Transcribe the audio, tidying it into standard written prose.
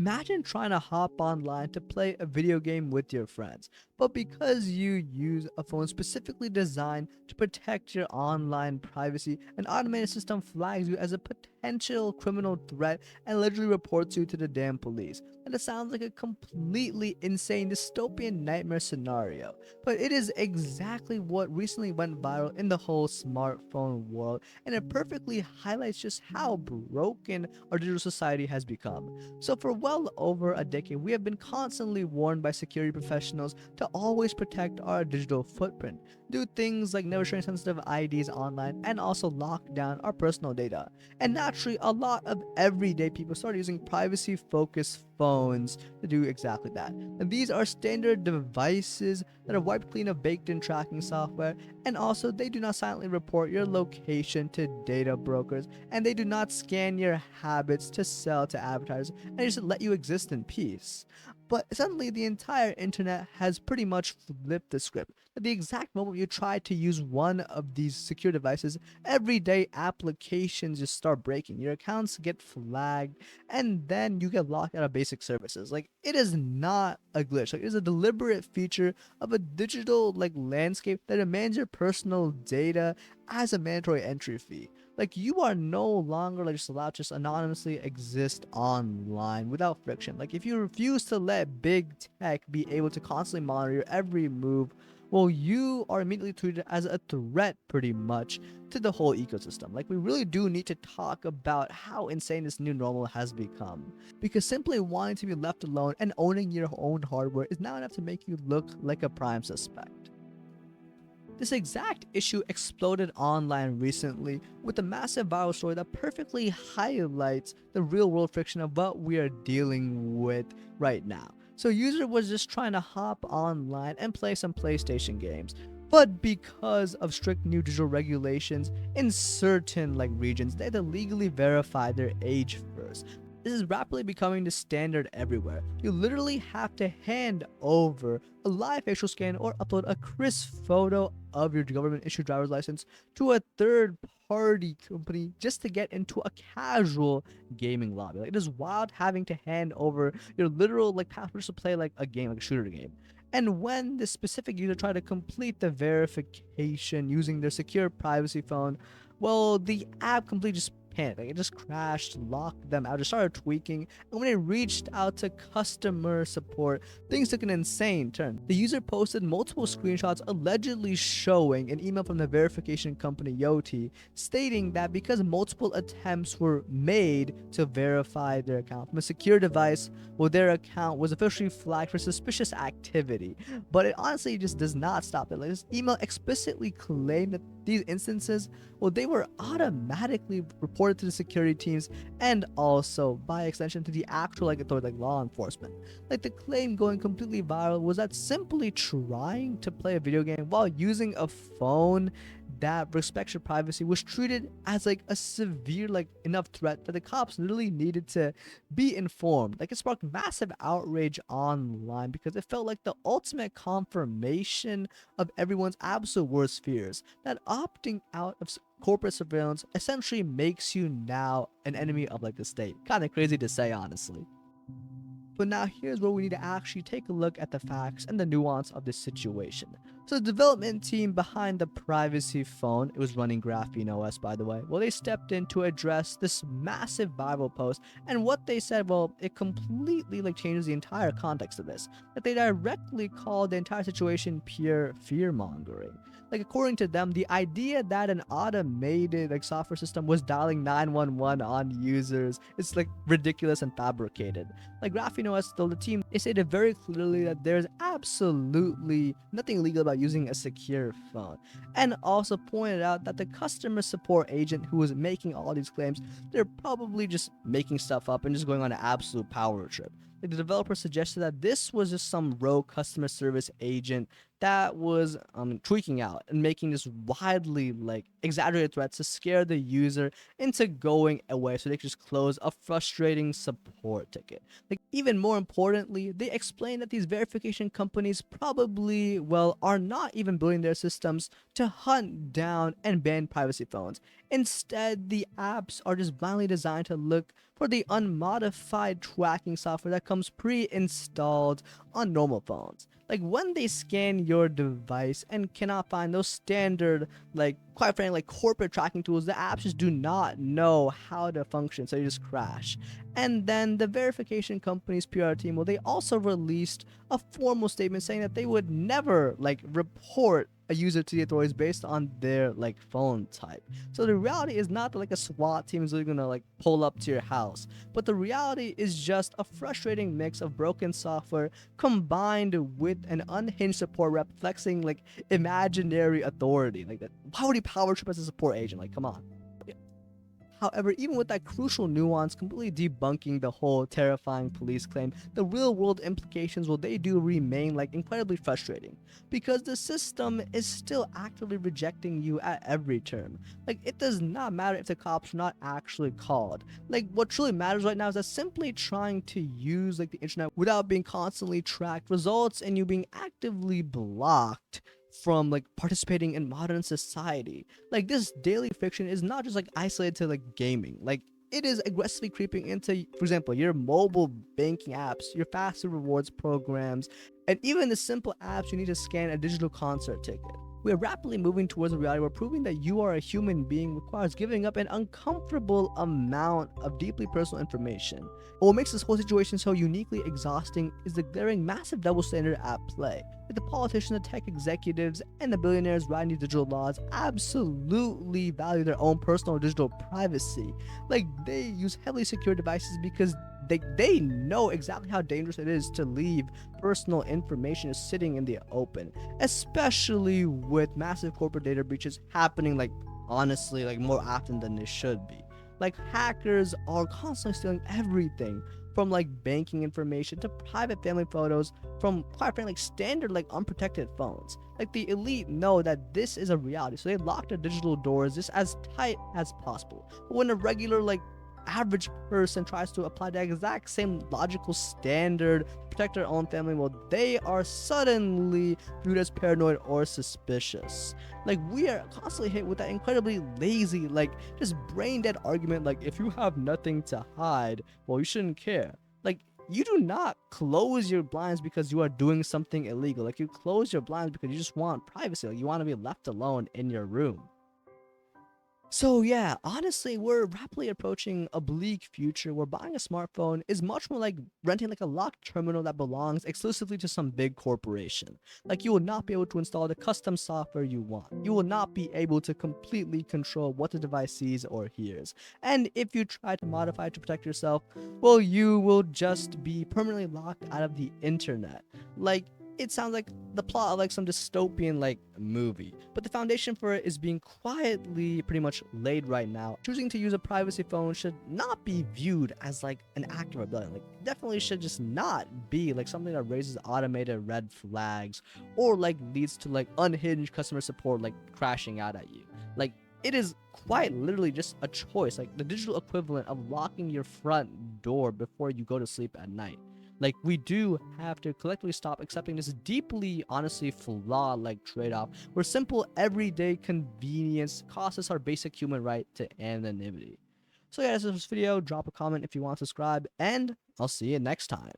Imagine trying to hop online to play a video game with your friends, but because you use a phone specifically designed to protect your online privacy, an automated system flags you as a potential criminal threat and literally reports you to the damn police. And it sounds like a completely insane dystopian nightmare scenario, but it is exactly what recently went viral in the whole smartphone world, and it perfectly highlights just how broken our digital society has become. So for well over a decade, we have been constantly warned by security professionals to always protect our digital footprint, do things like never sharing sensitive IDs online, and also lock down our personal data. And naturally, a lot of everyday people started using privacy-focused phones to do exactly that. And these are standard devices that are wiped clean of baked-in tracking software, and also they do not silently report your location to data brokers, and they do not scan your habits to sell to advertisers, and they just let you exist in peace. But suddenly, the entire internet has pretty much flipped the script. At the exact moment you try to use one of these secure devices, everyday applications just start breaking. Your accounts get flagged, and then you get locked out of basic services. Like, it is not a glitch. Like, it is a deliberate feature of a digital landscape that demands your personal data as a mandatory entry fee. Like, you are no longer just allowed to just anonymously exist online without friction. Like, if you refuse to let big tech be able to constantly monitor your every move, well, you are immediately treated as a threat pretty much to the whole ecosystem. Like, we really do need to talk about how insane this new normal has become, because simply wanting to be left alone and owning your own hardware is now enough to make you look like a prime suspect. This exact issue exploded online recently with a massive viral story that perfectly highlights the real world friction of what we are dealing with right now. So, a user was just trying to hop online and play some PlayStation games. But because of strict new digital regulations in certain regions, they had to legally verify their age first. This is rapidly becoming the standard everywhere. You literally have to hand over a live facial scan or upload a crisp photo of your government issued driver's license to a third party company just to get into a casual gaming lobby. Like, it is wild having to hand over your literal passwords to play a game, like a shooter game. And when the specific user tried to complete the verification using their secure privacy phone, well, the app completely just panicked. Like, it just crashed, locked them out, just started tweaking. And when it reached out to customer support, things took an insane turn. The user posted multiple screenshots allegedly showing an email from the verification company Yoti stating that because multiple attempts were made to verify their account from a secure device, well, their account was officially flagged for suspicious activity. But it honestly just does not stop it. Like, this email explicitly claimed that these instances, well, they were automatically reported to the security teams and also by extension to the actual authority, law enforcement. Like, the claim going completely viral was that simply trying to play a video game while using a phone that respects your privacy was treated as a severe enough threat that the cops literally needed to be informed. Like, it sparked massive outrage online because it felt like the ultimate confirmation of everyone's absolute worst fears, that opting out of corporate surveillance essentially makes you now an enemy of the state. Kind of crazy to say, honestly. But now here's where we need to actually take a look at the facts and the nuance of this situation. So the development team behind the privacy phone, it was running GrapheneOS by the way, well, they stepped in to address this massive viral post, and what they said, well, it completely changes the entire context of this. That they directly called the entire situation pure fear mongering. Like, according to them, the idea that an automated software system was dialing 911 on users is ridiculous and fabricated. Like, GrapheneOS, though, the team, they stated very clearly that there's absolutely nothing illegal about using a secure phone, and also pointed out that the customer support agent who was making all these claims, they're probably just making stuff up and just going on an absolute power trip. Like, the developer suggested that this was just some rogue customer service agent that was tweaking out and making this widely exaggerated threats to scare the user into going away so they could just close a frustrating support ticket. Like, even more importantly, they explained that these verification companies probably, well, are not even building their systems to hunt down and ban privacy phones. Instead, the apps are just blindly designed to look for the unmodified tracking software that comes pre-installed on normal phones. Like when they scan your device and cannot find those standard, like quite frankly, like corporate tracking tools, the apps just do not know how to function, so you just crash. And then the verification company's PR team, well, they also released a formal statement saying that they would never like report a user to the authorities based on their like phone type. So the reality is not that like a SWAT team is really gonna like pull up to your house, but the reality is just a frustrating mix of broken software combined with an unhinged support rep flexing like imaginary authority. Like that, why would he power trip as a support agent? Like, come on. However, even with that crucial nuance completely debunking the whole terrifying police claim, the real world implications, well, they do remain like incredibly frustrating because the system is still actively rejecting you at every turn. Like, it does not matter if the cops are not actually called. Like, what truly matters right now is that simply trying to use like the internet without being constantly tracked results in you being actively blocked from like participating in modern society. Like this daily fiction is not just like isolated to like gaming. Like it is aggressively creeping into, for example, your mobile banking apps, your fast food rewards programs, and even the simple apps you need to scan a digital concert ticket. We are rapidly moving towards a reality where proving that you are a human being requires giving up an uncomfortable amount of deeply personal information. But what makes this whole situation so uniquely exhausting is the glaring massive double standard at play. Like the politicians, the tech executives, and the billionaires writing these digital laws absolutely value their own personal digital privacy. Like they use heavily secure devices because they know exactly how dangerous it is to leave personal information sitting in the open, especially with massive corporate data breaches happening like honestly like more often than they should be. Like hackers are constantly stealing everything from like banking information to private family photos from quite frankly like standard like unprotected phones. Like the elite know that this is a reality, so they lock their digital doors just as tight as possible. But when a regular like average person tries to apply the exact same logical standard to protect their own family, well, they are suddenly viewed as paranoid or suspicious. Like we are constantly hit with that incredibly lazy, like just brain dead argument, like if you have nothing to hide, well, you shouldn't care. Like you do not close your blinds because you are doing something illegal. Like you close your blinds because you just want privacy. Like you want to be left alone in your room. So yeah, honestly, we're rapidly approaching a bleak future where buying a smartphone is much more like renting like a locked terminal that belongs exclusively to some big corporation. Like you will not be able to install the custom software you want. You will not be able to completely control what the device sees or hears. And if you try to modify it to protect yourself, well, you will just be permanently locked out of the internet. Like it sounds like the plot of like some dystopian like movie, but the foundation for it is being quietly pretty much laid right now. Choosing to use a privacy phone should not be viewed as like an act of rebellion. Like definitely should just not be like something that raises automated red flags or like leads to like unhinged customer support like crashing out at you. Like it is quite literally just a choice, like the digital equivalent of locking your front door before you go to sleep at night. Like we do have to collectively stop accepting this deeply honestly flawed like trade-off where simple everyday convenience costs us our basic human right to anonymity. So yeah, this is this video. Drop a comment if you want to subscribe, and I'll see you next time.